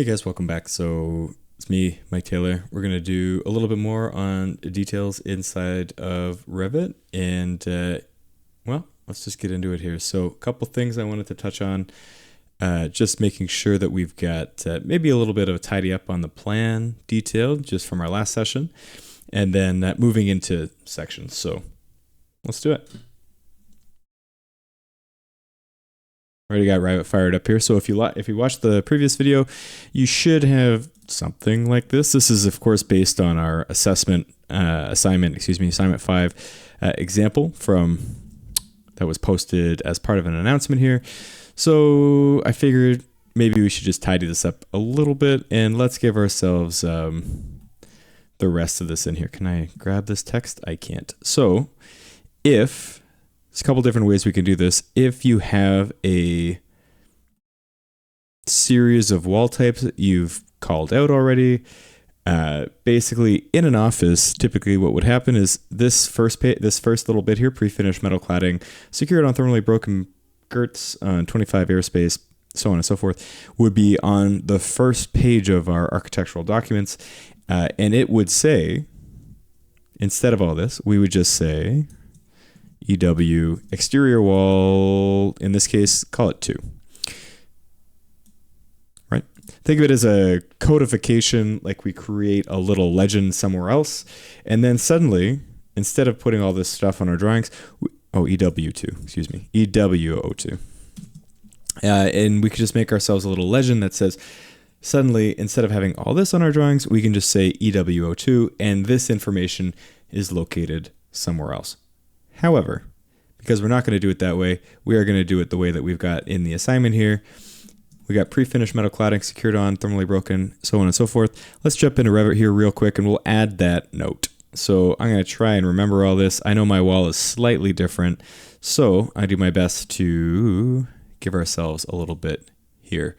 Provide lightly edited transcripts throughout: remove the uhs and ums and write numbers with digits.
Hey guys, welcome back. So it's me, Mike Taylor. We're going to do a little bit more on details inside of Revit. And well, let's just get into it here. So a couple things I wanted to touch on. Just making sure that we've got maybe a little bit of a tidy up on the plan detail just from our last session. And then moving into sections. So let's do it. Already got Revit fired up here. So if you watched the previous video, you should have something like this. This is of course based on our assignment 5 example from that was posted as part of an announcement here. So I figured maybe we should just tidy this up a little bit and let's give ourselves the rest of this in here. Can I grab this text? I can't. So if there's a couple different ways we can do this. If you have a series of wall types that you've called out already, basically in an office, typically what would happen is this first little bit here, pre-finished metal cladding, secured on thermally broken girts on 25 airspace, so on and so forth, would be on the first page of our architectural documents. And it would say, instead of all this, we would just say, EW exterior wall, in this case, call it 2. Right? Think of it as a codification, like we create a little legend somewhere else. And then suddenly, instead of putting all this stuff on our drawings, EW2, excuse me, EW02. And we could just make ourselves a little legend that says, suddenly, instead of having all this on our drawings, we can just say EW02, and this information is located somewhere else. However, because we're not going to do it that way, we are going to do it the way that we've got in the assignment here. We got pre-finished metal cladding secured on, thermally broken, so on and so forth. Let's jump into Revit here real quick and we'll add that note. So I'm going to try and remember all this. I know my wall is slightly different, so I do my best to give ourselves a little bit here.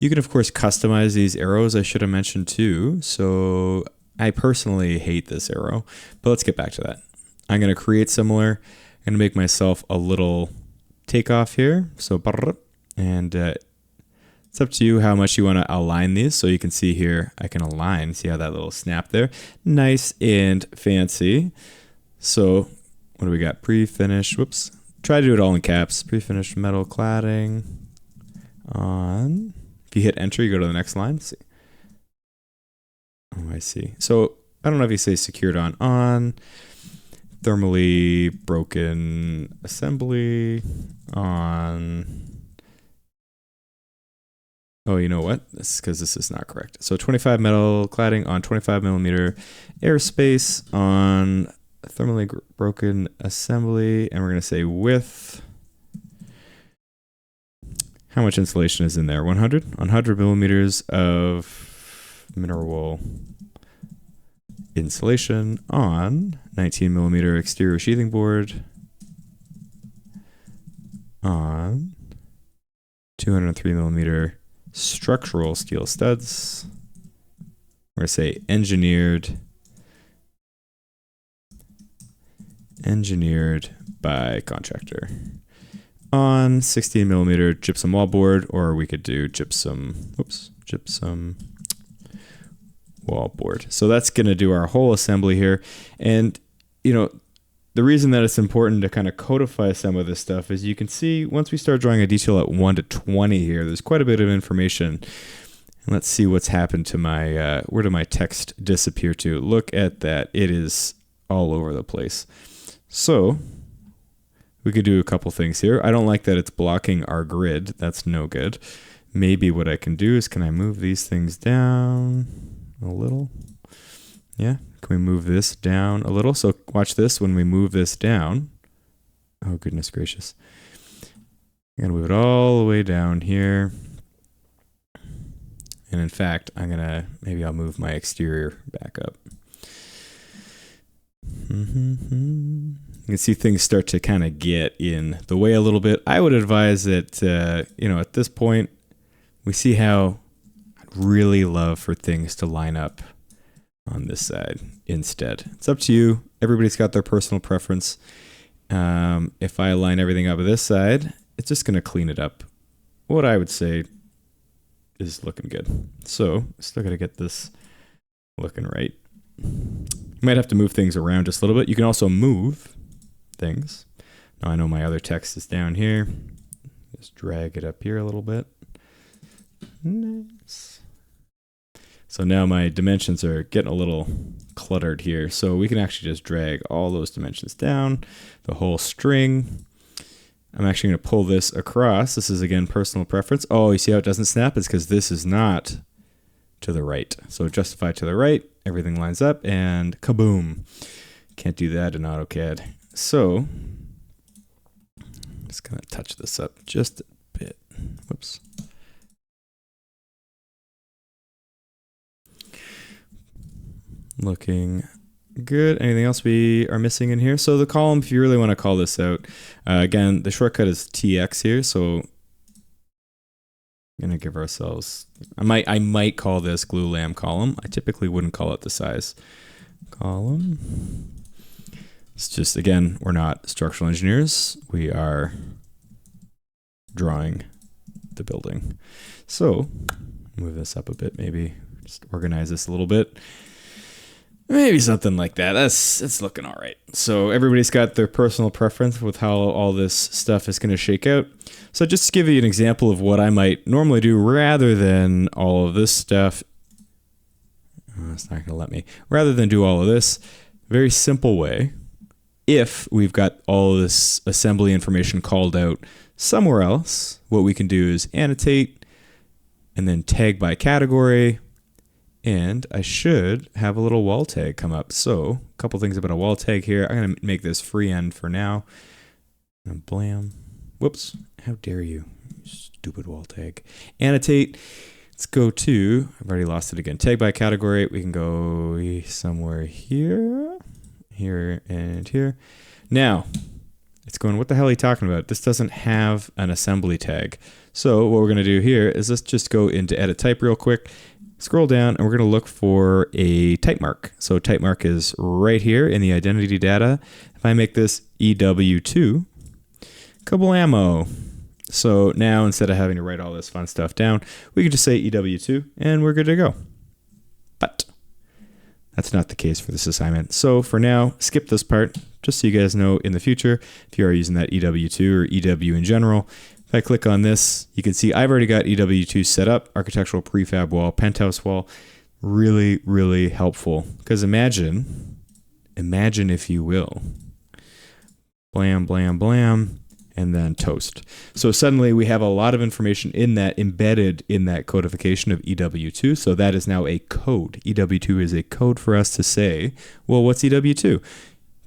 You can, of course, customize these arrows, I should have mentioned too. So I personally hate this arrow, but let's get back to that. I'm going to create similar. I'm going to make myself a little takeoff here. So, and it's up to you how much you want to align these. So you can see here, I can align. See how that little snap there? Nice and fancy. So what do we got? Pre-finished, whoops. Try to do it all in caps. Pre-finished metal cladding on. If you hit enter, you go to the next line. See. Oh, I see. So I don't know if you say secured on. Thermally broken assembly on. Oh, you know what? This is because this is not correct. So 25 metal cladding on 25 millimeter airspace on thermally broken assembly. And we're going to say width. How much insulation is in there? 100? 100 millimeters of mineral wool insulation on 19 millimeter exterior sheathing board on 203 millimeter structural steel studs. We're going to say engineered by contractor on 16 millimeter gypsum wallboard, or we could do gypsum wallboard. So that's going to do our whole assembly here. And, you know, the reason that it's important to kind of codify some of this stuff is you can see once we start drawing a detail at 1 to 20 here, there's quite a bit of information. And let's see what's happened to my, where did my text disappear to? Look at that. It is all over the place. So we could do a couple things here. I don't like that it's blocking our grid. That's no good. Maybe what I can do is, can I move these things down a little? Yeah. Can we move this down a little? So watch this. When we move this down, oh goodness gracious. I'm going to move it all the way down here. And in fact, maybe I'll move my exterior back up. You can see things start to kind of get in the way a little bit. I would advise that, at this point, we see how I'd really love for things to line up on this side instead. It's up to you. Everybody's got their personal preference. If I line everything up this side, it's just going to clean it up. What I would say is looking good. So still got to get this looking right. You might have to move things around just a little bit. You can also move things. Now I know my other text is down here. Just drag it up here a little bit. Nice. So now my dimensions are getting a little cluttered here. So we can actually just drag all those dimensions down, the whole string. I'm actually going to pull this across. This is, again, personal preference. Oh, you see how it doesn't snap? It's because this is not to the right. So justify to the right, everything lines up, and kaboom. Can't do that in AutoCAD. So just going to touch this up just a bit. Whoops. Looking good. Anything else we are missing in here? So the column, if you really want to call this out, again, the shortcut is TX here. So I'm going to give ourselves, I might call this glue lamb column. I typically wouldn't call it the size column. It's just, again, we're not structural engineers. We are drawing the building. So move this up a bit, maybe just organize this a little bit. Maybe something like that. That's looking all right. So everybody's got their personal preference with how all this stuff is going to shake out. So just to give you an example of what I might normally do rather than all of this stuff. Oh, it's not going to let me. Rather than do all of this, very simple way. If we've got all of this assembly information called out somewhere else, what we can do is annotate and then tag by category. And I should have a little wall tag come up. So a couple things about a wall tag here. I'm going to make this free end for now. And blam. Whoops. How dare you? Stupid wall tag. Annotate. Let's go to, I've already lost it again. Tag by category. We can go somewhere here, here, and here. Now, it's going, what the hell are you talking about? This doesn't have an assembly tag. So what we're going to do here is let's just go into edit type real quick. Scroll down and we're going to look for a type mark. So type mark is right here in the identity data. If I make this EW2, kablamo. So now instead of having to write all this fun stuff down, we can just say EW2 and we're good to go. But that's not the case for this assignment. So for now, skip this part, just so you guys know in the future, if you are using that EW2 or EW in general. If I click on this, you can see I've already got EW2 set up, architectural prefab wall, penthouse wall. Really, really helpful. Because imagine if you will, blam, blam, blam, and then toast. So suddenly we have a lot of information in that, embedded in that codification of EW2. So that is now a code. EW2 is a code for us to say, well, what's EW2?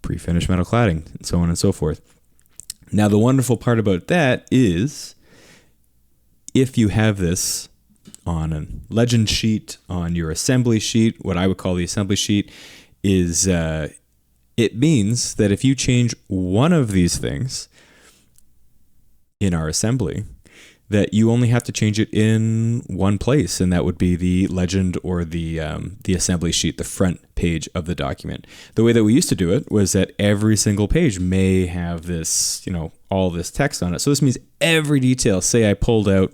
Pre-finished metal cladding, and so on and so forth. Now, the wonderful part about that is if you have this on a legend sheet, on your assembly sheet, what I would call the assembly sheet, is it means that if you change one of these things in our assembly, that you only have to change it in one place, and that would be the legend or the assembly sheet, the front page of the document. The way that we used to do it was that every single page may have this, all this text on it. So this means every detail, say I pulled out,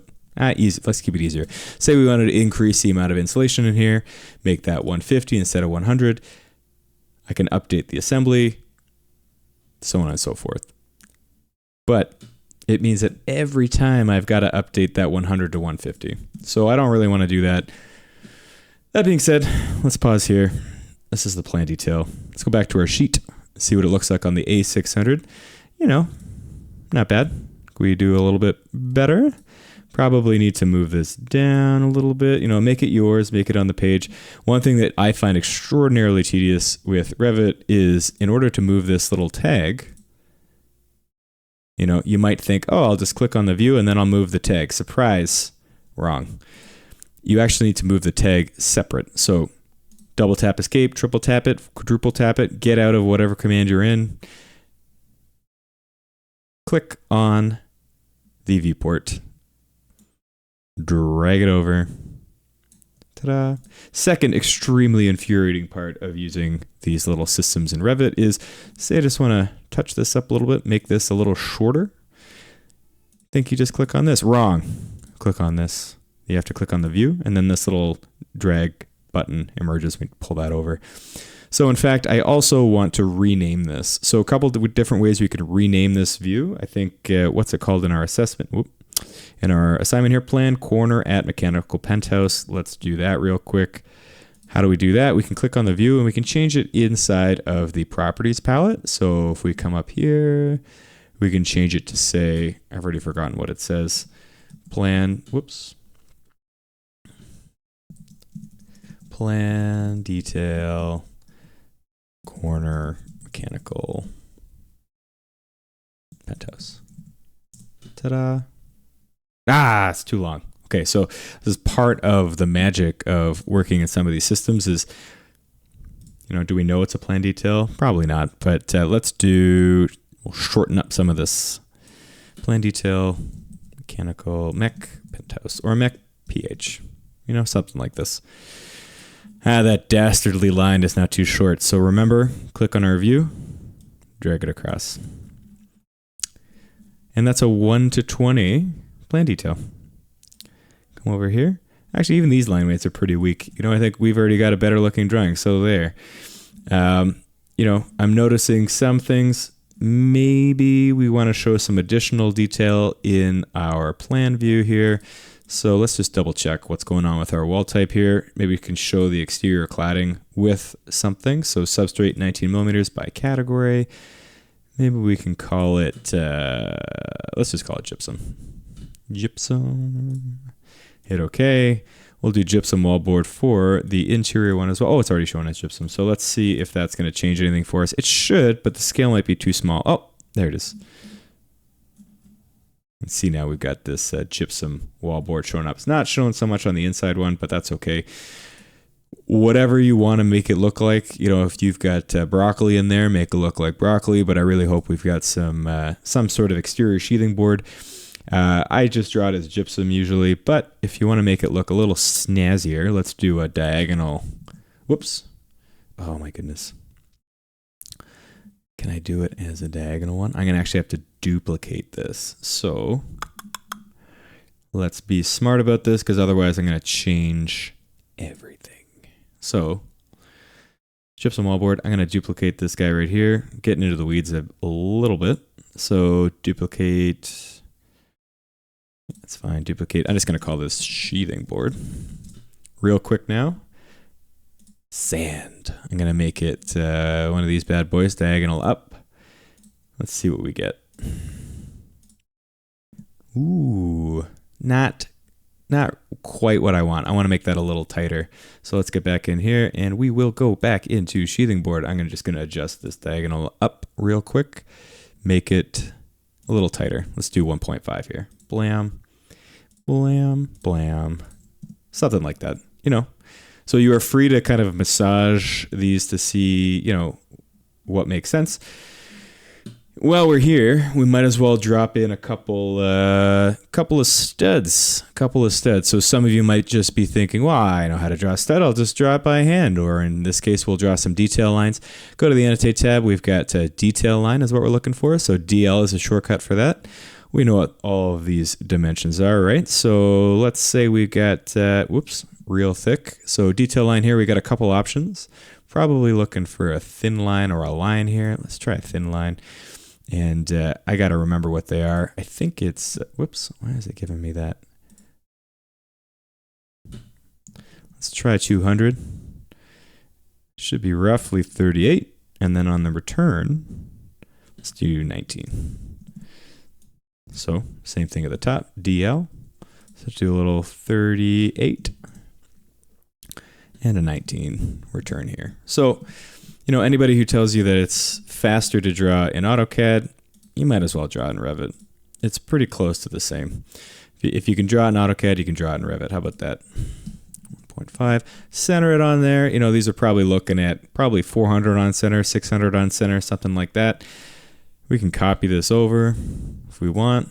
easy, let's keep it easier. Say we wanted to increase the amount of insulation in here, make that 150 instead of 100. I can update the assembly, so on and so forth. But it means that every time I've got to update that 100 to 150. So I don't really want to do that. That being said, let's pause here. This is the plan detail. Let's go back to our sheet, see what it looks like on the A600. Not bad. Can we do a little bit better? Probably need to move this down a little bit, make it yours, make it on the page. One thing that I find extraordinarily tedious with Revit is in order to move this little tag, you might think, oh, I'll just click on the view and then I'll move the tag. Surprise, wrong. You actually need to move the tag separate. So double tap escape, triple tap it, quadruple tap it, get out of whatever command you're in. Click on the viewport. Drag it over. Ta-da. Second extremely infuriating part of using these little systems in Revit is, say I just want to touch this up a little bit, make this a little shorter. Think you just click on this. Wrong. Click on this. You have to click on the view, and then this little drag button emerges. We pull that over. So in fact, I also want to rename this. So a couple of different ways we could rename this view. I think, what's it called in our assessment? Whoop. In our assignment here, plan corner at mechanical penthouse. Let's do that real quick. How do we do that? We can click on the view and we can change it inside of the properties palette. So if we come up here, we can change it to say, I've already forgotten what it says. Plan, whoops. Plan, detail, corner, mechanical, penthouse. Ta-da. Ah, it's too long. Okay, so this is part of the magic of working in some of these systems is, do we know it's a plan detail? Probably not, but we'll shorten up some of this. Plan detail, mechanical, mech, penthouse, or mech ph, something like this. That dastardly line is not too short. So remember, click on our view, drag it across. And that's a 1 to 20 plan detail. Come over here. Actually, even these line weights are pretty weak. I think we've already got a better looking drawing. So there. I'm noticing some things. Maybe we want to show some additional detail in our plan view here. So let's just double check what's going on with our wall type here. Maybe we can show the exterior cladding with something. So substrate 19 millimeters by category. Maybe we can call it, let's just call it gypsum. Gypsum. Hit OK. We'll do gypsum wallboard for the interior one as well. Oh, it's already showing as gypsum. So let's see if that's going to change anything for us. It should, but the scale might be too small. Oh, there it is. And see, now we've got this gypsum wallboard showing up. It's not showing so much on the inside one, but that's okay. Whatever you want to make it look like, if you've got broccoli in there, make it look like broccoli. But I really hope we've got some sort of exterior sheathing board. I just draw it as gypsum usually, but if you want to make it look a little snazzier, let's do a diagonal. Whoops. Oh my goodness. Can I do it as a diagonal one? I'm going to actually have to duplicate this. So let's be smart about this because otherwise I'm going to change everything. So gypsum wallboard, I'm going to duplicate this guy right here, getting into the weeds a little bit. So duplicate, that's fine, duplicate. I'm just going to call this sheathing board. Real quick now. Sand. I'm going to make it one of these bad boys, diagonal up. Let's see what we get. Ooh, not quite what I want. I want to make that a little tighter. So let's get back in here and we will go back into sheathing board. I'm just going to adjust this diagonal up real quick. Make it a little tighter. Let's do 1.5 here. Blam, blam, blam. Something like that, So you are free to kind of massage these to see, what makes sense. While we're here, we might as well drop in a couple of studs. So some of you might just be thinking, well, I know how to draw a stud. I'll just draw it by hand. Or in this case, we'll draw some detail lines. Go to the annotate tab. We've got a detail line is what we're looking for. So DL is a shortcut for that. We know what all of these dimensions are, right? So let's say we've got, real thick. So detail line here, we got a couple options. Probably looking for a thin line or a line here. Let's try a thin line. And I got to remember what they are. I think it's, why is it giving me that? Let's try 200. Should be roughly 38. And then on the return, let's do 19. So same thing at the top, DL. So let's do a little 38 and a 19 return here. So, anybody who tells you that it's faster to draw in AutoCAD, you might as well draw it in Revit. It's pretty close to the same. If you can draw it in AutoCAD, you can draw it in Revit. How about that? 1.5. Center it on there. These are probably looking at probably 400 on center, 600 on center, something like that. We can copy this over if we want.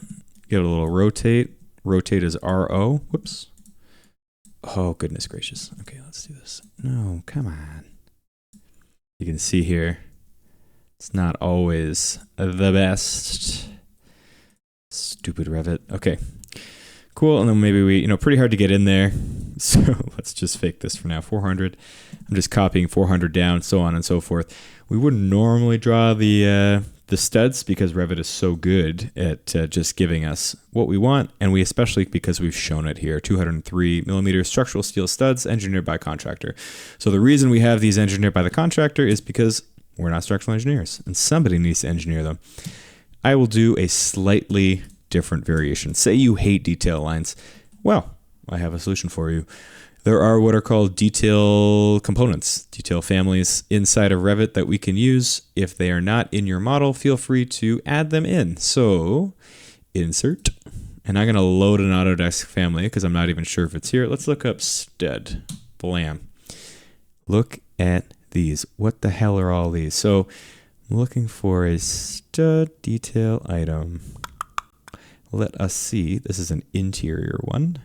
Get a little rotate. Rotate is RO. Whoops. Oh, goodness gracious. Okay, let's do this. No, come on. You can see here, it's not always the best. Stupid Revit. Okay, Cool. And then maybe we, pretty hard to get in there. So let's just fake this for now. 400. I'm just copying 400 down, so on and so forth. We wouldn't normally draw the studs because Revit is so good at just giving us what we want. And we especially, because we've shown it here, 203 millimeter structural steel studs engineered by contractor. So the reason we have these engineered by the contractor is because we're not structural engineers and somebody needs to engineer them. I will do a slightly different variation. Say you hate detail lines. Well, I have a solution for you. There are what are called detail components, detail families inside of Revit that we can use. If they are not in your model, feel free to add them in. So insert, and I'm going to load an Autodesk family because I'm not even sure if it's here. Let's look up stud. Blam. Look at these. What the hell are all these? So I'm looking for a stud detail item. Let us see. This is an interior one.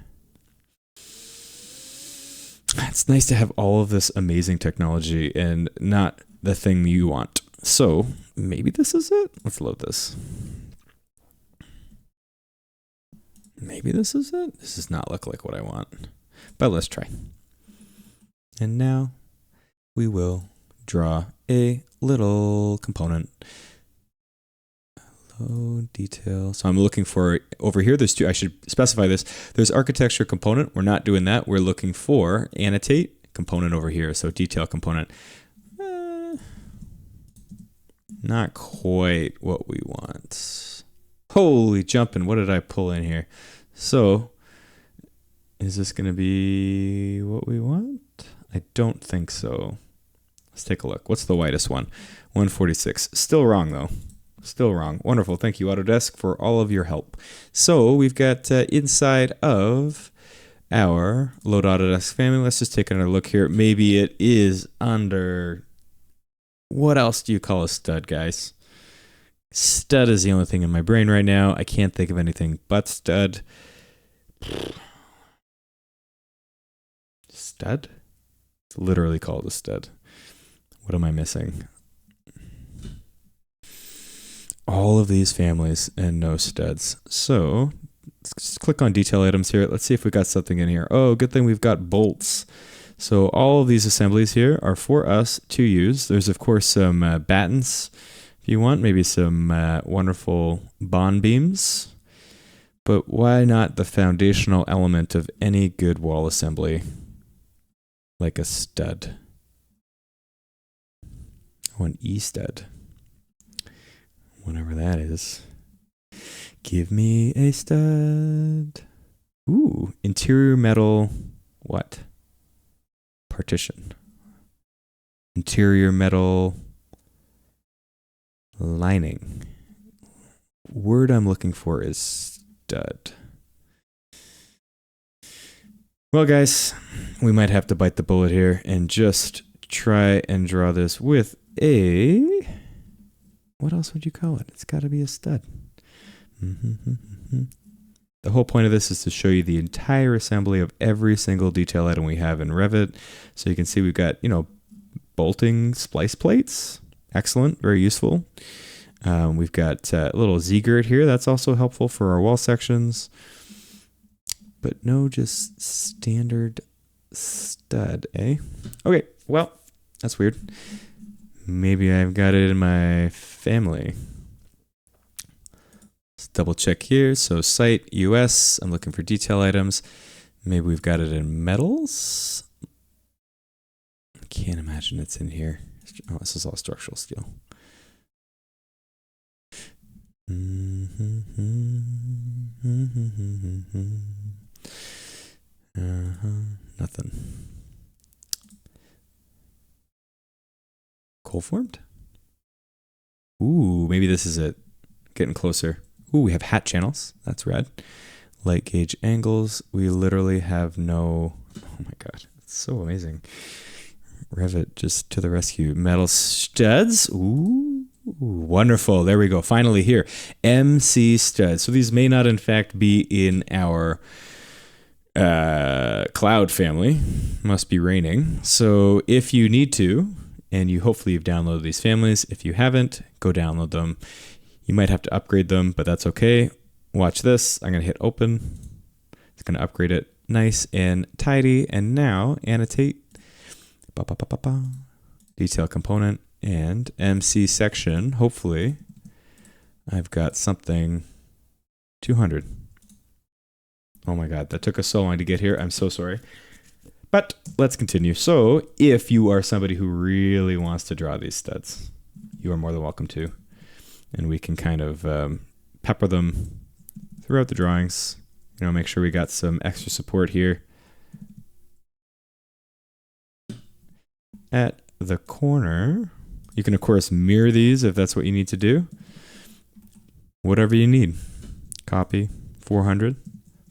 It's nice to have all of this amazing technology and not the thing you want. So maybe this is it. Let's load this. Maybe this is it. This does not look like what I want, but let's try. And now we will draw a little component. Load detail. So I'm looking for over here. There's two. I should specify this. There's architecture component. We're not doing that. We're looking for annotate component over here. So detail component. Not quite what we want. Holy jumping. What did I pull in here? So is this going to be what we want? I don't think so. Let's take a look. What's the widest one? 146. Still wrong though. Still wrong. Wonderful. Thank you, Autodesk, for all of your help. So we've got inside of our Load Autodesk family. Let's just take another look here. Maybe it is under... What else do you call a stud, guys? Stud is the only thing in my brain right now. I can't think of anything but stud. Stud? It's literally called a stud. What am I missing? All of these families and no studs. So let's just click on detail items here. Let's see if we got something in here. Oh, good thing we've got bolts. So all of these assemblies here are for us to use. There's of course some battens if you want, maybe some wonderful bond beams. But why not the foundational element of any good wall assembly, like a stud? Oh, an E-stud. Whatever that is. Give me a stud. Ooh, interior metal, what? Partition. Interior metal lining. Word I'm looking for is stud. Well, guys, we might have to bite the bullet here and just try and draw this with a... What else would you call it? It's got to be a stud. The whole point of this is to show you the entire assembly of every single detail item we have in Revit. So you can see we've got, bolting splice plates. Excellent. Very useful. We've got a little Z-girt here. That's also helpful for our wall sections. But no, just standard stud, eh? Okay, well, that's weird. Maybe I've got it in my family. Let's double check here. So site US, I'm looking for detail items. Maybe we've got it in metals. I can't imagine it's in here. Oh, this is all structural steel. Nothing. Cold formed? Ooh, maybe this is it. Getting closer. Ooh, we have hat channels. That's rad. Light gauge angles. We literally have no... Oh my god. It's so amazing. Revit just to the rescue. Metal studs. Ooh, wonderful. There we go. Finally here. MC studs. So these may not in fact be in our cloud family. Must be raining. So if you need to, and hopefully you've downloaded these families. If you haven't, go download them. You might have to upgrade them, but that's okay. Watch this. I'm going to hit open. It's going to upgrade it nice and tidy. And now annotate, detail component and MC section. Hopefully I've got something 200. Oh my God, that took us so long to get here. I'm so sorry. But let's continue. So if you are somebody who really wants to draw these studs, you are more than welcome to. And we can kind of pepper them throughout the drawings. You know, make sure we got some extra support here. At the corner, you can of course mirror these if that's what you need to do. Whatever you need. Copy, 400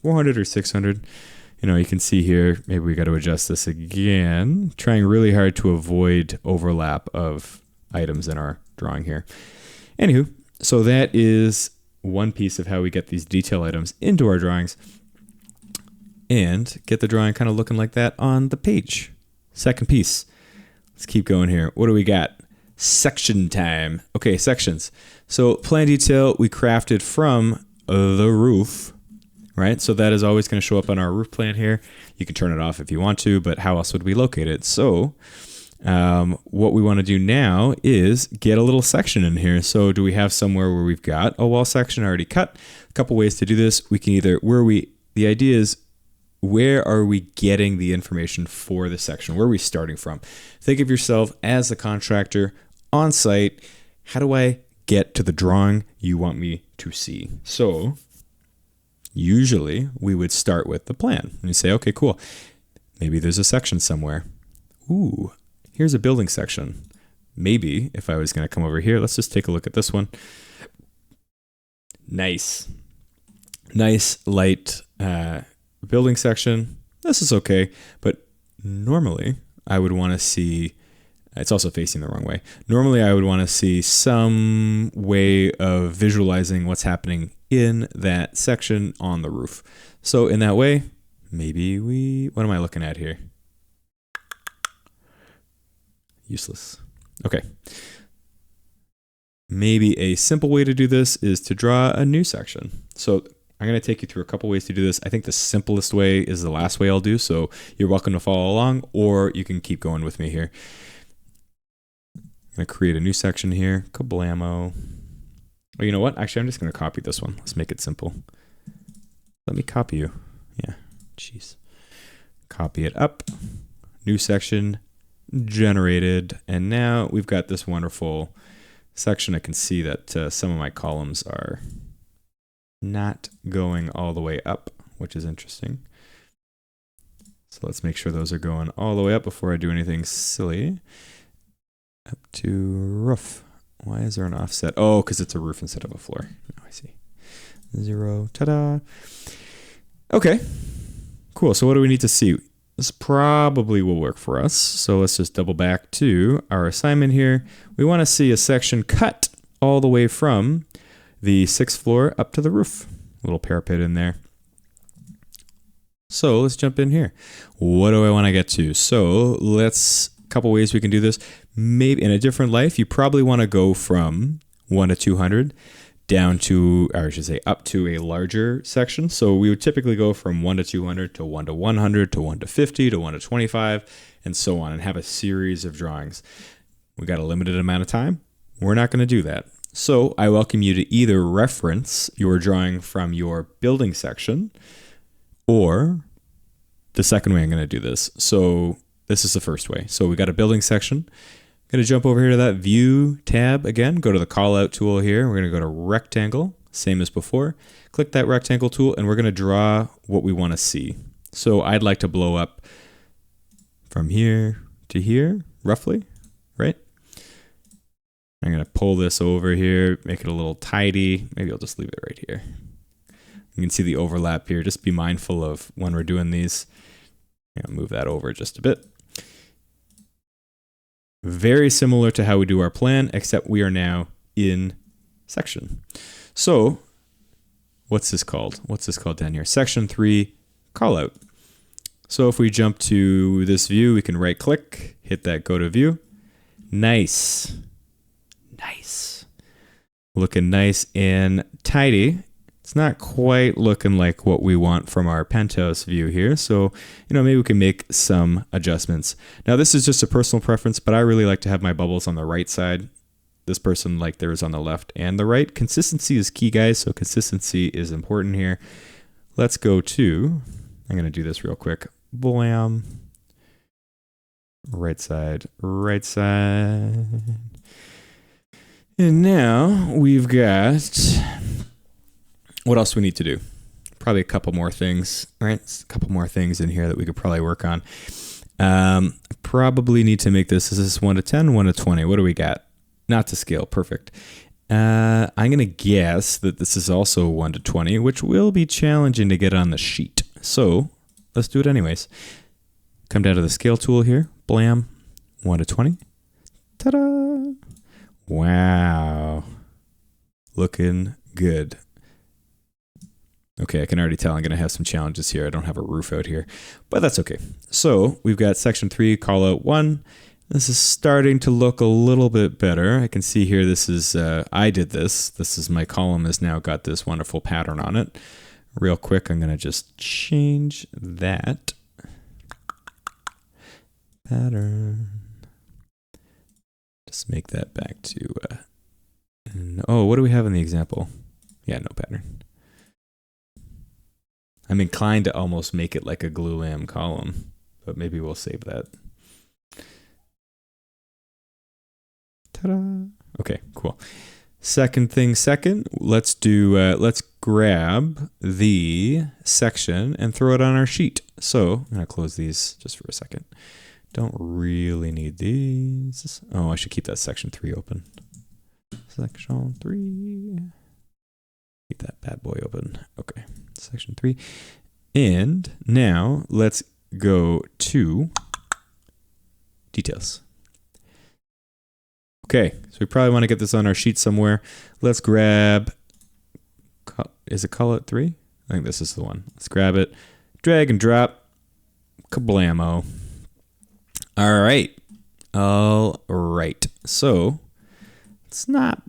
or 600. You know, you can see here, maybe we got to adjust this again. Trying really hard to avoid overlap of items in our drawing here. Anywho, so that is one piece of how we get these detail items into our drawings and get the drawing kind of looking like that on the page. Second piece. Let's keep going here. What do we got? Section time. Okay, sections. So plan detail we crafted from the roof, right? So that is always going to show up on our roof plan here. You can turn it off if you want to, but how else would we locate it? So what we want to do now is get a little section in here. So do we have somewhere where we've got a wall section already cut? A couple ways to do this. We can either, the idea is, where are we getting the information for the section? Where are we starting from? Think of yourself as the contractor on site. How do I get to the drawing you want me to see? So usually we would start with the plan and you say, okay, cool. Maybe there's a section somewhere. Ooh, here's a building section. Maybe if I was going to come over here, let's just take a look at this one. Nice light building section. This is okay, but normally I would want to see, it's also facing the wrong way. Normally I would want to see some way of visualizing what's happening in that section on the roof. So in that way, maybe what am I looking at here? Useless. Okay. Maybe a simple way to do this is to draw a new section. So I'm going to take you through a couple ways to do this. I think the simplest way is the last way I'll do, so you're welcome to follow along, or you can keep going with me here. I'm going to create a new section here. Kablamo. Oh, you know what? Actually, I'm just going to copy this one. Let's make it simple. Let me copy you. Yeah, jeez. Copy it up. New section generated. And now we've got this wonderful section. I can see that some of my columns are not going all the way up, which is interesting. So let's make sure those are going all the way up before I do anything silly. Up to roof. Why is there an offset? Oh, because it's a roof instead of a floor. Oh, I see. 0. Ta-da. Okay. Cool. So what do we need to see? This probably will work for us. So let's just double back to our assignment here. We want to see a section cut all the way from the 6th floor up to the roof. A little parapet in there. So let's jump in here. What do I want to get to? So a couple ways we can do this. Maybe in a different life, you probably want to go from 1 to 200 down to, or I should say up to a larger section. So we would typically go from 1 to 200 to 1 to 100 to 1 to 50 to 1 to 25 and so on, and have a series of drawings. We got a limited amount of time. We're not going to do that. So I welcome you to either reference your drawing from your building section or the second way I'm going to do this. So this is the first way. So we got a building section. I'm going to jump over here to that view tab again, go to the call out tool here. We're going to go to rectangle, same as before. Click that rectangle tool and we're going to draw what we want to see. So I'd like to blow up from here to here, roughly, right? I'm going to pull this over here, make it a little tidy. Maybe I'll just leave it right here. You can see the overlap here. Just be mindful of when we're doing these. Move that over just a bit. Very similar to how we do our plan, except we are now in section. So what's this called? What's this called down here? Section 3 callout. So if we jump to this view, we can right click, hit that go to view. Nice. Nice. Looking nice and tidy. It's not quite looking like what we want from our penthouse view here. So, maybe we can make some adjustments. Now, this is just a personal preference, but I really like to have my bubbles on the right side. This person like theirs on the left and the right. Consistency is key, guys. So consistency is important here. Let's go to, I'm going to do this real quick. Blam. Right side, right side. And now we've got, what else do we need to do? Probably a couple more things, right? A couple more things in here that we could probably work on. Probably need to make this, is this 1 to 10, 1 to 20? What do we got? Not to scale, perfect. I'm going to guess that this is also 1 to 20, which will be challenging to get on the sheet. So let's do it anyways. Come down to the scale tool here. Blam. 1 to 20. Ta-da! Wow. Looking good. Okay, I can already tell I'm going to have some challenges here. I don't have a roof out here, but that's okay. So we've got section 3, call out 1. This is starting to look a little bit better. I can see here this is, I did this. This is my column has now got this wonderful pattern on it. Real quick, I'm going to just change that. Pattern. Just make that back to, oh, what do we have in the example? Yeah, no pattern. I'm inclined to almost make it like a glue lam column, but maybe we'll save that. Ta-da. Okay, cool. Second thing second, let's do, let's grab the section and throw it on our sheet. So I'm going to close these just for a second. Don't really need these. Oh, I should keep that section 3 open. Section 3. Keep that bad boy open. Okay, section 3. And now let's go to details. Okay, so we probably want to get this on our sheet somewhere. Let's grab, is it call it 3? I think this is the one. Let's grab it, drag and drop, kablamo. All right. All right. So it's not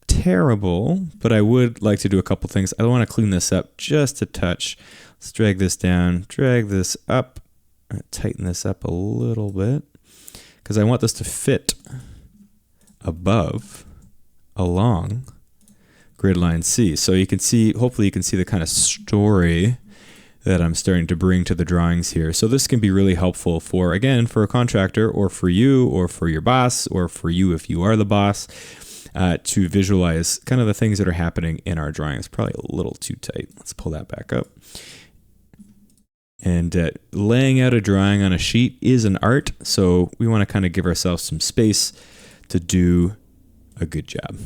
terrible, but I would like to do a couple things. I want to clean this up just a touch. Let's drag this down, drag this up, tighten this up a little bit because I want this to fit above along grid line C. So you can see, hopefully you can see the kind of story that I'm starting to bring to the drawings here. So this can be really helpful for, again, for a contractor or for you or for your boss or for you if you are the boss to visualize kind of the things that are happening in our drawings. Probably a little too tight. Let's pull that back up. And laying out a drawing on a sheet is an art. So we want to kind of give ourselves some space to do a good job.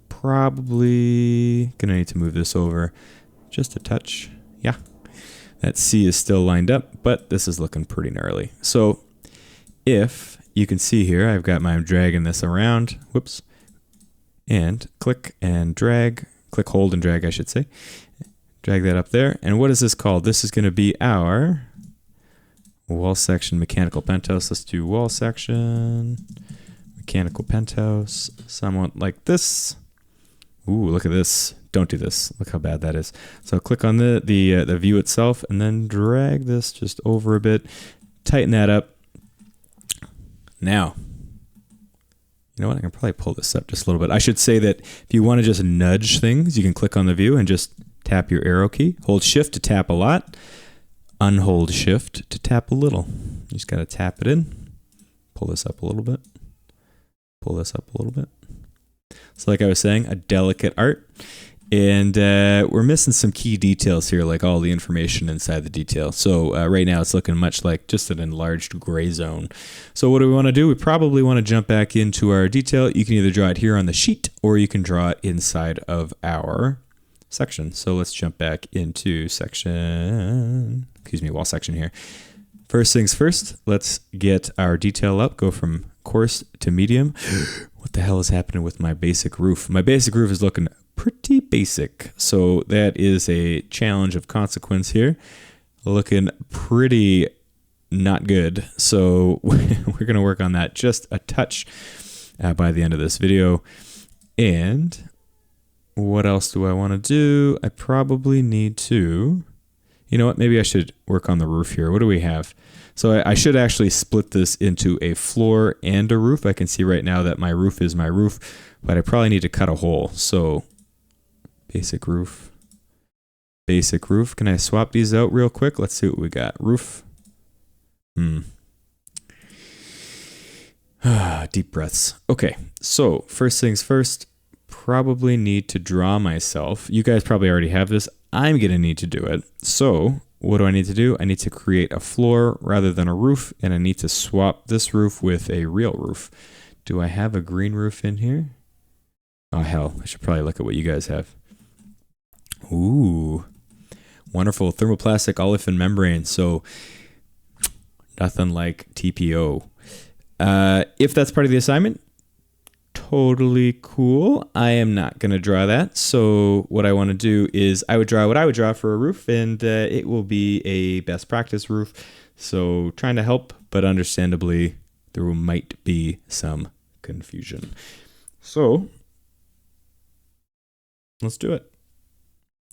Probably gonna need to move this over just a touch. Yeah, that C is still lined up, but this is looking pretty gnarly. So if you can see here, I've got my dragging this around, whoops, and click and drag, click, hold and drag, I should say. Drag that up there. And what is this called? This is gonna be our wall section mechanical penthouse. Let's do wall section. Mechanical penthouse, somewhat like this. Ooh, look at this. Don't do this. Look how bad that is. So click on the view itself and then drag this just over a bit. Tighten that up. Now, you know what? I can probably pull this up just a little bit. I should say that if you want to just nudge things, you can click on the view and just tap your arrow key. Hold shift to tap a lot. Unhold shift to tap a little. You just got to tap it in. Pull this up a little bit. Pull this up a little bit. So like I was saying, a delicate art. And we're missing some key details here, like all the information inside the detail. So right now it's looking much like just an enlarged gray zone. So what do we want to do? We probably want to jump back into our detail. You can either draw it here on the sheet or you can draw it inside of our section. So let's jump back into section, wall section here. First things first, let's get our detail up, go from coarse to medium. What the hell is happening with my basic roof? My basic roof is looking pretty basic. So that is a challenge of consequence here. Looking pretty not good. So we're going to work on that just a touch by the end of this video. And what else do I want to do? I probably need to, you know what? Maybe I should work on the roof here. What do we have? So I should actually split this into a floor and a roof. I can see right now that my roof is my roof, but I probably need to cut a hole. So basic roof. Basic roof. Can I swap these out real quick? Let's see what we got. Roof. Deep breaths. Okay, so first things first, probably need to draw myself. You guys probably already have this. I'm going to need to do it. So what do I need to do? I need to create a floor rather than a roof, and I need to swap this roof with a real roof. Do I have a green roof in here? Oh, hell, I should probably look at what you guys have. Ooh, wonderful thermoplastic olefin membrane. So nothing like TPO. If that's part of the assignment, totally cool. I am not going to draw that. So what I want to do is I would draw what I would draw for a roof, and it will be a best practice roof. So trying to help, but understandably, there might be some confusion. So let's do it.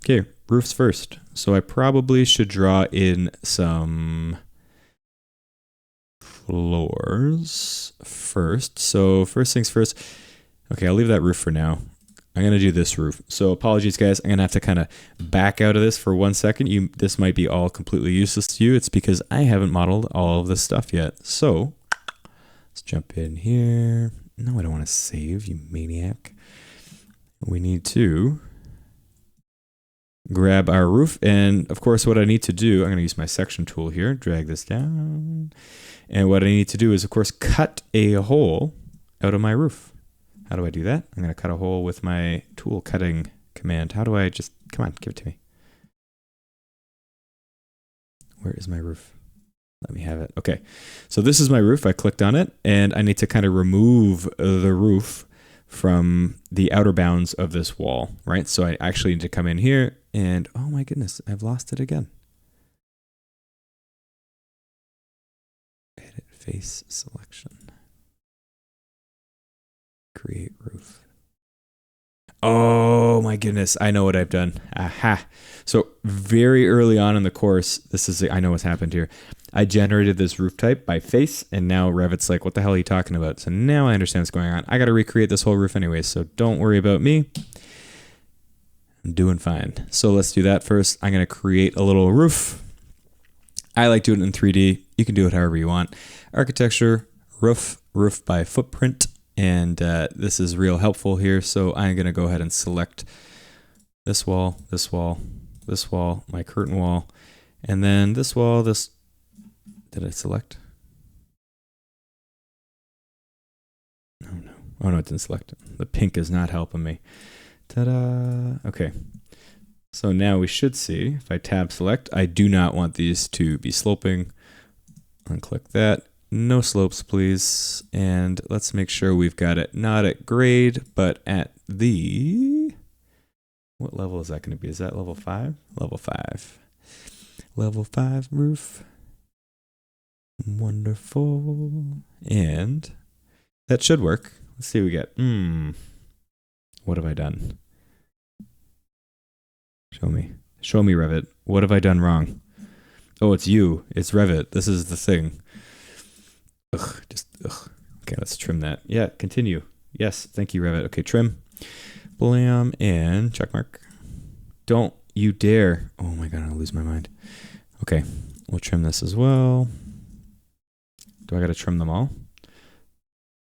Okay, roofs first. So I probably should draw in some floors first. So first things first. Okay, I'll leave that roof for now. I'm going to do this roof. So apologies, guys. I'm going to have to kind of back out of this for 1 second. This might be all completely useless to you. It's because I haven't modeled all of this stuff yet. So let's jump in here. No, I don't want to save, you maniac. We need to grab our roof, and of course what I need to do, I'm going to use my section tool here, drag this down, and what I need to do is of course cut a hole out of my roof. How do I do that? I'm going to cut a hole with my tool cutting command. How do I just, come on, give it to me. Where is my roof? Let me have it. Okay, so this is my roof. I clicked on it, and I need to kind of remove the roof from the outer bounds of this wall, right? So I actually need to come in here and, oh my goodness, I've lost it again. Edit face selection. Create roof. Oh my goodness, I know what I've done. Aha. So very early on in the course, I know what's happened here. I generated this roof type by face, and now Revit's like, what the hell are you talking about? So now I understand what's going on. I got to recreate this whole roof anyway, so don't worry about me. I'm doing fine. So let's do that first. I'm going to create a little roof. I like doing it in 3D. You can do it however you want. Architecture, roof by footprint, and this is real helpful here. So I'm going to go ahead and select this wall, this wall, this wall, my curtain wall, and then this wall, this. Did I select? Oh no, it didn't select it. The pink is not helping me. Ta-da! Okay. So now we should see, if I tab select, I do not want these to be sloping. Unclick that. No slopes, please. And let's make sure we've got it not at grade, but at the... What level is that going to be? Is that level 5? Level 5. Level 5 roof. Wonderful. And that should work. Let's see what we get. What have I done? Show me, Revit. What have I done wrong? Oh, it's you. It's Revit. This is the thing. Ugh. Okay, let's trim that. Yeah, continue. Yes, thank you, Revit. Okay, trim. Blam, and check mark. Don't you dare. Oh my God, I'll lose my mind. Okay, we'll trim this as well. Do I got to trim them all?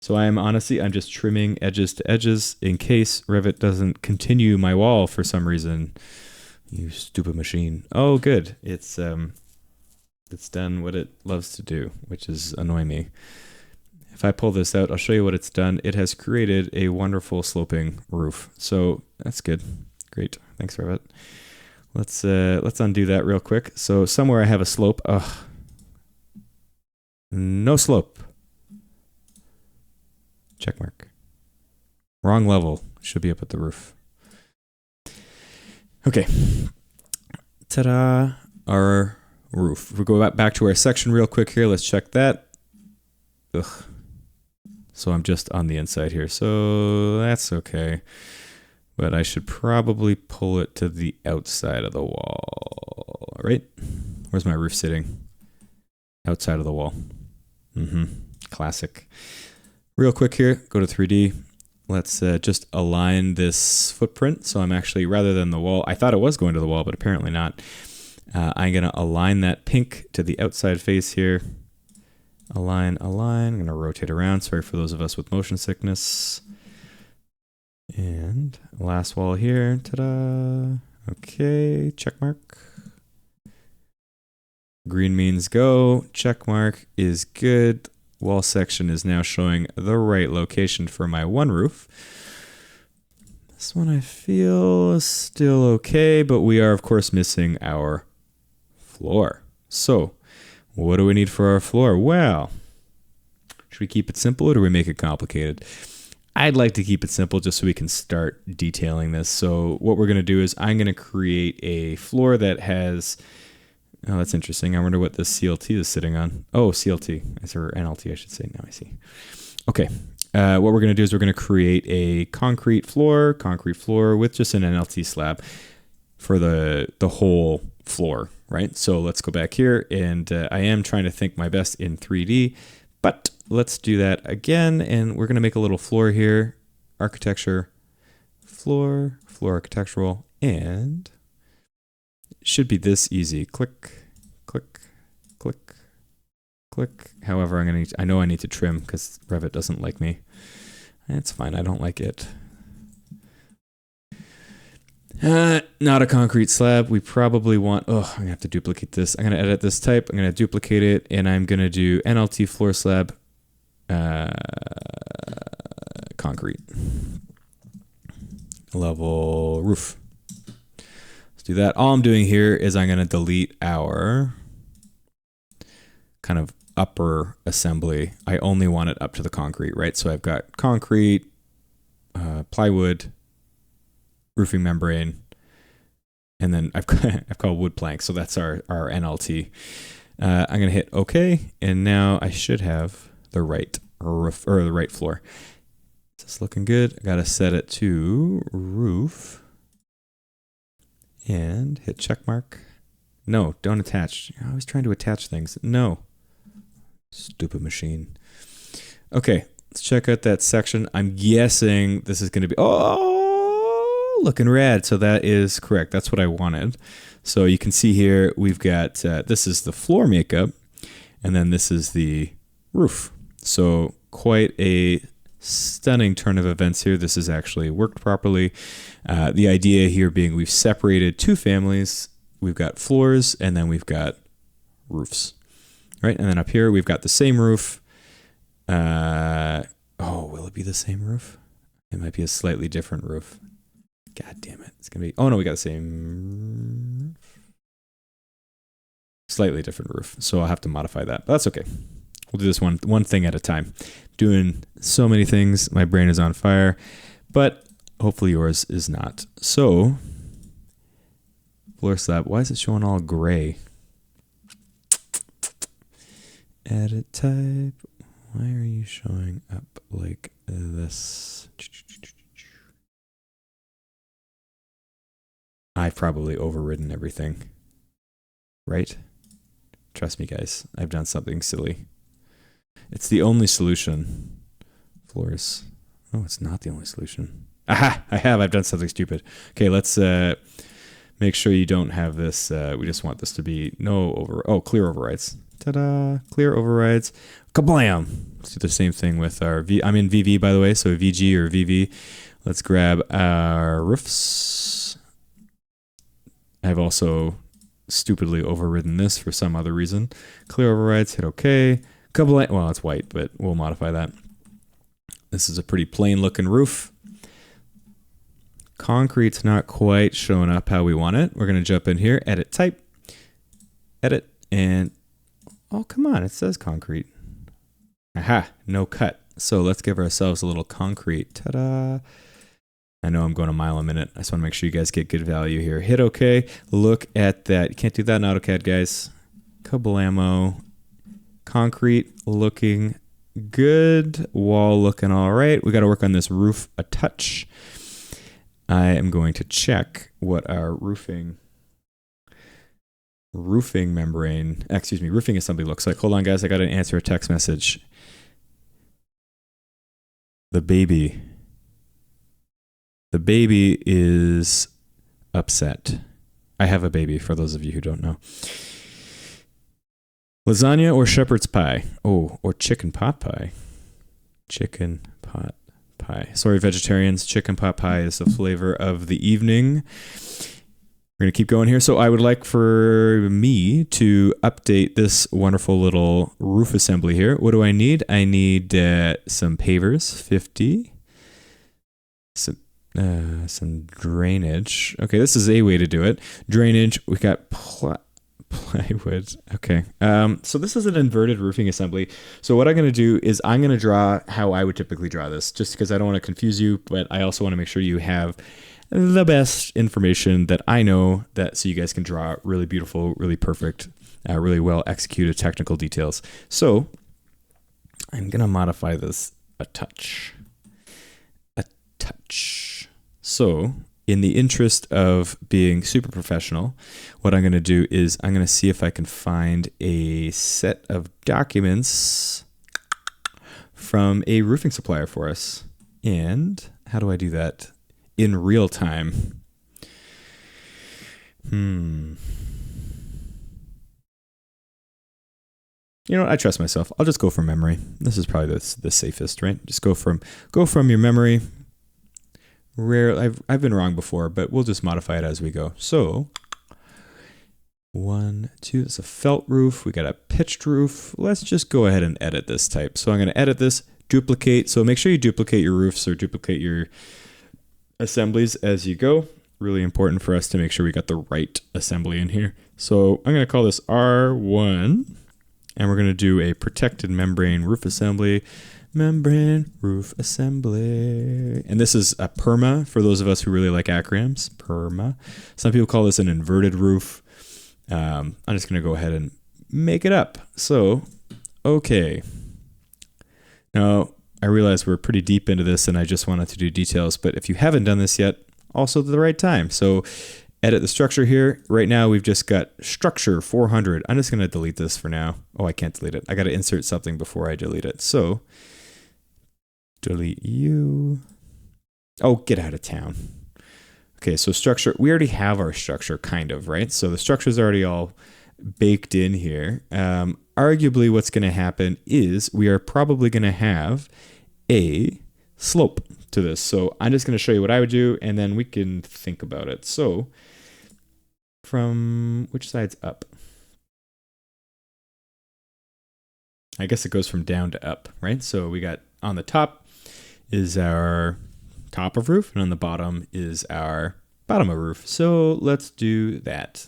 So I'm just trimming edges to edges in case Revit doesn't continue my wall for some reason. You stupid machine. Oh, good. It's done what it loves to do, which is annoy me. If I pull this out, I'll show you what it's done. It has created a wonderful sloping roof. So that's good. Great. Thanks, Revit. Let's undo that real quick. So somewhere I have a slope. Ugh. No slope. Check mark. Wrong level. Should be up at the roof. Okay. Ta-da. Our roof. We'll go back to our section real quick here. Let's check that. Ugh. So I'm just on the inside here. So that's okay. but I should probably pull it to the outside of the wall, right? Where's my roof sitting? Outside of the wall. Classic. Real quick here, go to 3D. Let's just align this footprint. So I'm actually, rather than the wall, I thought it was going to the wall, but apparently not. I'm going to align that pink to the outside face here. Align. I'm going to rotate around. Sorry for those of us with motion sickness. And last wall here. Ta-da. Okay, check mark. Green means go. Check mark is good. Wall section is now showing the right location for my one roof. This one I feel is still okay, but we are of course missing our floor. So what do we need for our floor? Well, should we keep it simple or do we make it complicated? I'd like to keep it simple just so we can start detailing this. So what we're going to do is I'm going to create a floor that has... Oh, that's interesting. I wonder what this CLT is sitting on. Oh, CLT. Or NLT, I should say. Now I see. Okay. What we're going to do is we're going to create a concrete floor with just an NLT slab for the whole floor, right? So let's go back here, and I am trying to think my best in 3D, but let's do that again, and we're going to make a little floor here. Architecture, floor architectural, and... should be this easy. Click, click, click, click. However, I know I need to trim because Revit doesn't like me. It's fine. I don't like it. Not a concrete slab. We probably want... Oh, I'm going to have to duplicate this. I'm going to edit this type. I'm going to duplicate it, and I'm going to do NLT floor slab concrete. Level roof. Do that. All I'm doing here is I'm going to delete our kind of upper assembly. I only want it up to the concrete, right? So I've got concrete, plywood, roofing membrane, and then I've got wood plank. So that's our NLT. I'm going to hit OK, and now I should have the right roof or the right floor. Is this looking good? I got to set it to roof. And hit check mark. No, don't attach. You're always trying to attach things. No. Stupid machine. Okay, let's check out that section. I'm guessing this is going to be... Oh, looking rad. So that is correct. That's what I wanted. So you can see here, we've got... this is the floor makeup. And then this is the roof. So quite a... stunning turn of events here. This has actually worked properly. The idea here being we've separated two families. We've got floors and then we've got roofs, right? And then up here we've got the same roof. Oh, will it be the same roof? It might be a slightly different roof. God damn it. It's going to be... Oh no, we got the same roof. Slightly different roof. So I'll have to modify that, but that's okay. We'll do this one thing at a time. Doing so many things. My brain is on fire, but hopefully yours is not. So, floor slab. Why is it showing all gray? Edit type. Why are you showing up like this? I've probably overridden everything. Right? Trust me, guys. I've done something silly. It's the only solution. Floors. Oh, it's not the only solution. Aha! I've done something stupid. Okay, let's make sure you don't have this. We just want this to be clear overrides. Ta-da! Clear overrides. Kablam! Let's do the same thing with our I'm in VV, by the way, so VG or VV. Let's grab our roofs. I've also stupidly overridden this for some other reason. Clear overrides, hit OK. Well, it's white, but we'll modify that. This is a pretty plain looking roof. Concrete's not quite showing up how we want it. We're going to jump in here, edit type, edit, and oh, come on, it says concrete. Aha, no cut. So let's give ourselves a little concrete. Ta-da. I know I'm going a mile a minute. I just want to make sure you guys get good value here. Hit OK. Look at that. You can't do that in AutoCAD, guys. Kablamo. Concrete looking good. Wall looking all right. We got to work on this roof a touch. I am going to check what our roofing membrane, roofing assembly looks like. Hold on, guys. I got to answer a text message. The baby is upset. I have a baby, for those of you who don't know. Lasagna or shepherd's pie? Oh, or chicken pot pie. Chicken pot pie. Sorry, vegetarians. Chicken pot pie is the flavor of the evening. We're going to keep going here. So I would like for me to update this wonderful little roof assembly here. What do I need? I need some pavers, 50. Some drainage. Okay, this is a way to do it. Drainage. We got plywood. Okay. So this is an inverted roofing assembly. So what I'm going to do is I'm going to draw how I would typically draw this, just because I don't want to confuse you, but I also want to make sure you have the best information that I know, that so you guys can draw really beautiful, really perfect, really well executed technical details. So I'm going to modify this a touch. So in the interest of being super professional, what I'm going to do is I'm going to see if I can find a set of documents from a roofing supplier for us. And how do I do that in real time? You know what? I trust myself. I'll just go from memory. This is probably the safest, right? Just go from your memory. I've been wrong before, but we'll just modify it as we go. So 1, 2, it's a felt roof. We got a pitched roof. Let's just go ahead and edit this type. So I'm going to edit this, duplicate. So make sure you duplicate your roofs or duplicate your assemblies as you go. Really important for us to make sure we got the right assembly in here. So I'm going to call this R1, and we're going to do a protected membrane roof assembly. Membrane roof assembly. And this is a PERMA for those of us who really like acronyms. PERMA. Some people call this an inverted roof. I'm just going to go ahead and make it up. So, okay. Now, I realize we're pretty deep into this and I just wanted to do details, but if you haven't done this yet, also the right time. So edit the structure here. Right now, we've just got structure 400. I'm just going to delete this for now. Oh, I can't delete it. I got to insert something before I delete it. So delete you. Oh, get out of town. Okay, so structure, we already have our structure kind of, right? So the structure is already all baked in here. Arguably what's going to happen is we are probably going to have a slope to this. So I'm just going to show you what I would do and then we can think about it. So from which side's up? I guess it goes from down to up, right? So we got on the top is our top of roof, and on the bottom is our bottom of roof. So let's do that.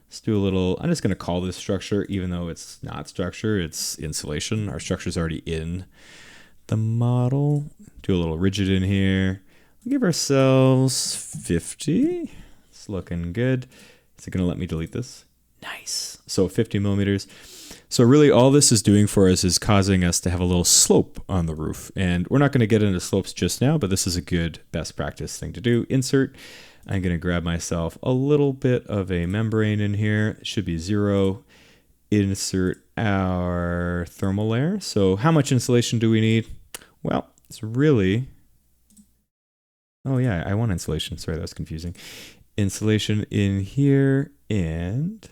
Let's do a little, I'm just going to call this structure, even though it's not structure, it's insulation. Our structure's already in the model. Do a little rigid in here. We'll give ourselves 50. It's looking good. Is it going to let me delete this? Nice. So 50 millimeters. So really all this is doing for us is causing us to have a little slope on the roof. And we're not going to get into slopes just now, but this is a good best practice thing to do. Insert. I'm going to grab myself a little bit of a membrane in here. It should be 0. Insert our thermal layer. So how much insulation do we need? Well, it's really... Oh yeah, I want insulation. Sorry, that was confusing. Insulation in here and...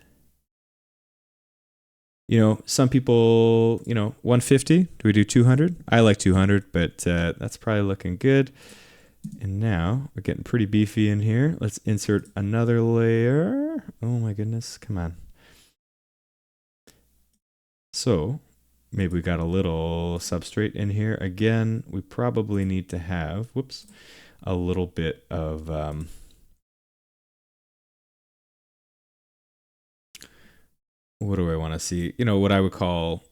You know, some people, 150. Do we do 200? I like 200, but that's probably looking good. And now we're getting pretty beefy in here. Let's insert another layer. Oh my goodness, come on. So maybe we got a little substrate in here. Again, we probably need to have, a little bit of... what do I want to see? What I would call,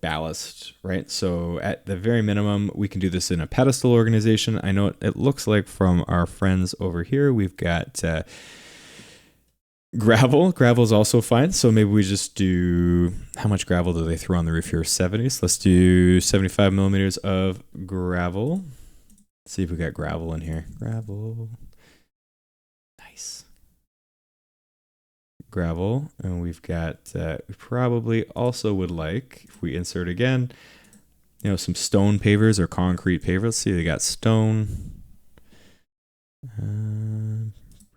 ballast, right? So at the very minimum, we can do this in a pedestal organization. I know it looks like from our friends over here, we've got gravel. Gravel is also fine. So maybe we just do, how much gravel do they throw on the roof here? 70. So let's do 75 millimeters of gravel. Let's see if we got gravel in here. Gravel. Nice. Gravel. And we've got, we probably also would like, if we insert again, you know, some stone pavers or concrete pavers. Let's see, they got stone.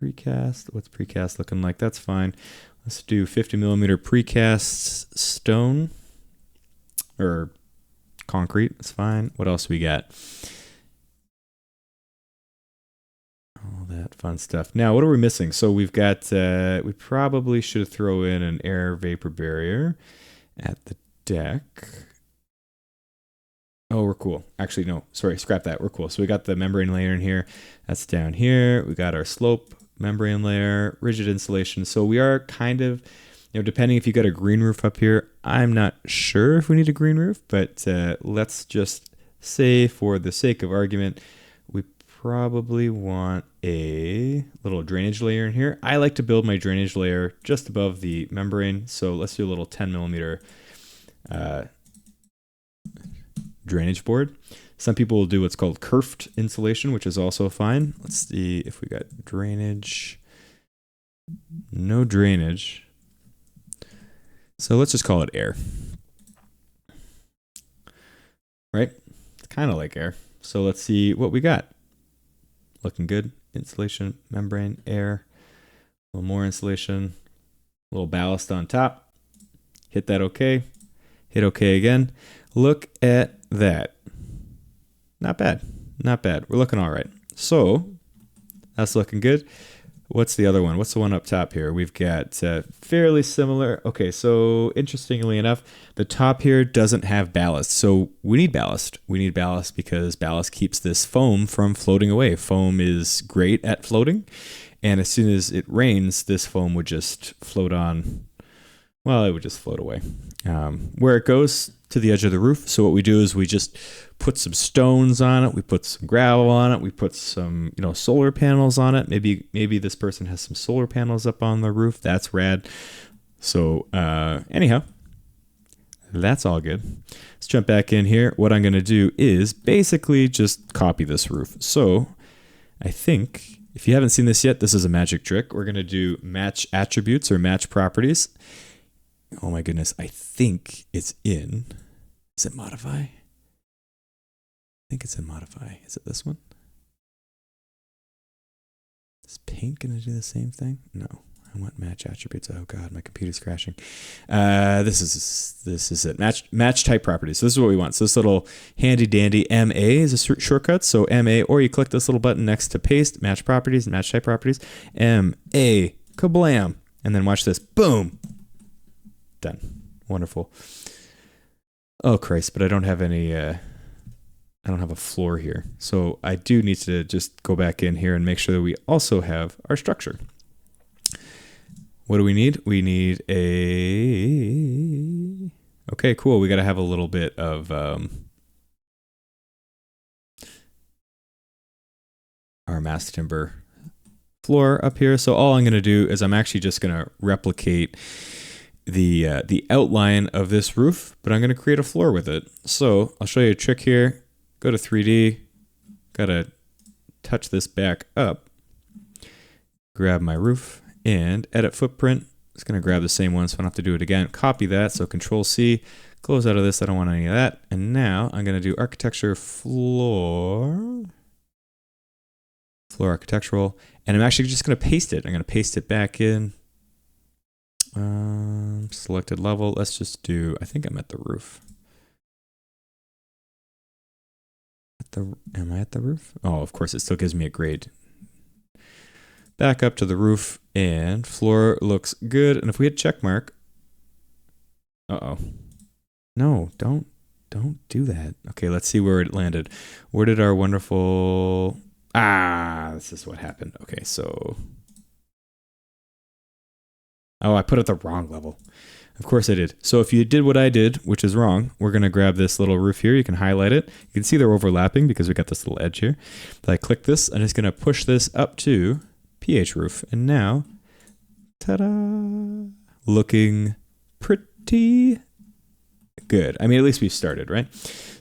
Precast. What's precast looking like? That's fine. Let's do 50 millimeter precast stone or concrete. That's fine. What else we got? All that fun stuff. Now, what are we missing? So we've got, we probably should throw in an air vapor barrier at the deck. Oh, we're cool. Actually, no, sorry, scrap that. We're cool. So we got the membrane layer in here. That's down here. We got our slope membrane layer, rigid insulation. So we are kind of, you know, depending if you got a green roof up here, I'm not sure if we need a green roof, but let's just say for the sake of argument, we probably want a little drainage layer in here. I like to build my drainage layer just above the membrane. So let's do a little 10 millimeter drainage board. Some people will do what's called kerfed insulation, which is also fine. Let's see if we got drainage. No drainage. So let's just call it air. Right? It's kind of like air. So let's see what we got. Looking good. Insulation, membrane, air. A little more insulation. A little ballast on top. Hit that OK. Hit OK again. Look at that. Not bad. Not bad. We're looking all right. So that's looking good. What's the other one? What's the one up top here? We've got fairly similar. Okay, so interestingly enough, the top here doesn't have ballast. So we need ballast. We need ballast because ballast keeps this foam from floating away. Foam is great at floating. And as soon as it rains, this foam would just float on. Well, it would just float away. Where it goes to the edge of the roof. So what we do is we just put some stones on it. We put some gravel on it. We put some, you know, solar panels on it. Maybe this person has some solar panels up on the roof. That's rad. So anyhow, that's all good. Let's jump back in here. What I'm going to do is basically just copy this roof. So I think if you haven't seen this yet, this is a magic trick. We're going to do match attributes or match properties. Oh my goodness, I think it's in, is it modify? I think it's in modify. Is it this one? Is paint gonna do the same thing? No, I want match attributes. Oh God, my computer's crashing. This is it, match type properties. So this is what we want. So this little handy dandy MA is a shortcut. So MA, or you click this little button next to paste, match properties, and match type properties, MA, kablam. And then watch this, boom. Done. Wonderful. Oh Christ, but I don't have any, I don't have a floor here. So I do need to just go back in here and make sure that we also have our structure. What do we need? We need a, okay, cool. We got to have a little bit of, our mass timber floor up here. So all I'm going to do is I'm actually just going to replicate the outline of this roof, but I'm going to create a floor with it. So I'll show you a trick here. Go to 3D, gotta touch this back up, grab my roof and edit footprint. It's going to grab the same one so I don't have to do it again. Copy that, so Control C, close out of this. I don't want any of that. And now I'm going to do architecture floor architectural, and I'm actually just going to paste it. I'm going to paste it back in. Selected level. Let's just do, I think I'm at the roof. Am I at the roof? Oh, of course, it still gives me a grade. Back up to the roof, and floor looks good. And if we hit check mark, uh-oh. No, don't do that. Okay, let's see where it landed. Where did our wonderful, this is what happened. Okay, so, oh, I put it at the wrong level. Of course I did. So if you did what I did, which is wrong, we're going to grab this little roof here. You can highlight it. You can see they're overlapping because we got this little edge here. If I click this, I'm just going to push this up to PH roof. And now, ta-da, looking pretty good. I mean, at least we've started, right?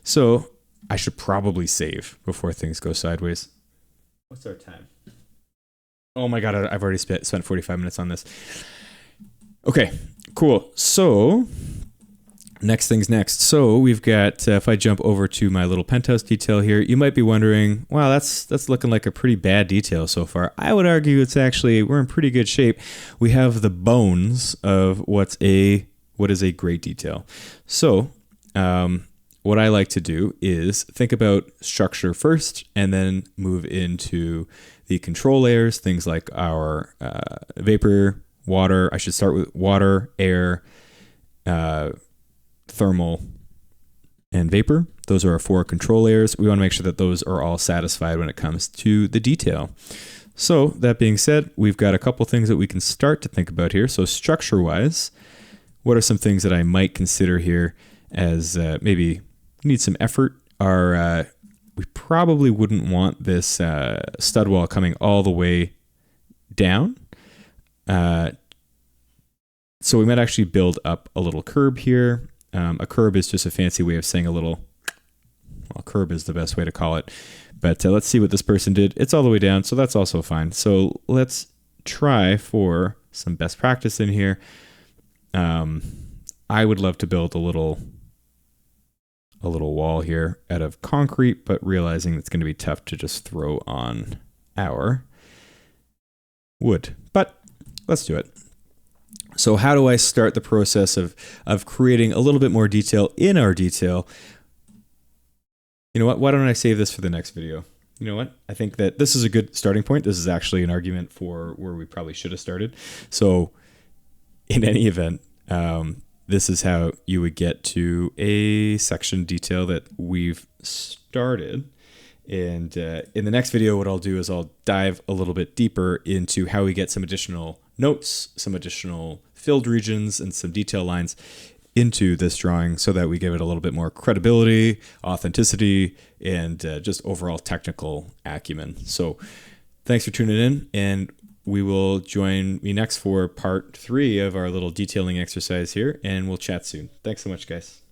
So I should probably save before things go sideways. What's our time? Oh my God, I've already spent 45 minutes on this. Okay, cool. So next thing's next. So we've got, if I jump over to my little penthouse detail here, you might be wondering, wow, that's looking like a pretty bad detail so far. I would argue it's actually, we're in pretty good shape. We have the bones of what is a great detail. So what I like to do is think about structure first and then move into the control layers, things like our vapor, water. I should start with water, air, thermal, and vapor. Those are our 4 control layers. We want to make sure that those are all satisfied when it comes to the detail. So that being said, we've got a couple things that we can start to think about here. So structure-wise, what are some things that I might consider here as maybe need some effort? We probably wouldn't want this stud wall coming all the way down. So we might actually build up a little curb here. A curb is just a fancy way of saying curb is the best way to call it. But let's see what this person did. It's all the way down, so that's also fine. So let's try for some best practice in here. I would love to build a little wall here out of concrete, but realizing it's going to be tough to just throw on our wood. But let's do it. So how do I start the process of creating a little bit more detail in our detail? You know what? Why don't I save this for the next video? You know what? I think that this is a good starting point. This is actually an argument for where we probably should have started. So in any event, this is how you would get to a section detail that we've started. And in the next video, what I'll do is I'll dive a little bit deeper into how we get some additional notes, some additional filled regions, and some detail lines into this drawing so that we give it a little bit more credibility, authenticity, and just overall technical acumen. So thanks for tuning in, and we will join me next for part 3 of our little detailing exercise here, and we'll chat soon. Thanks so much, guys.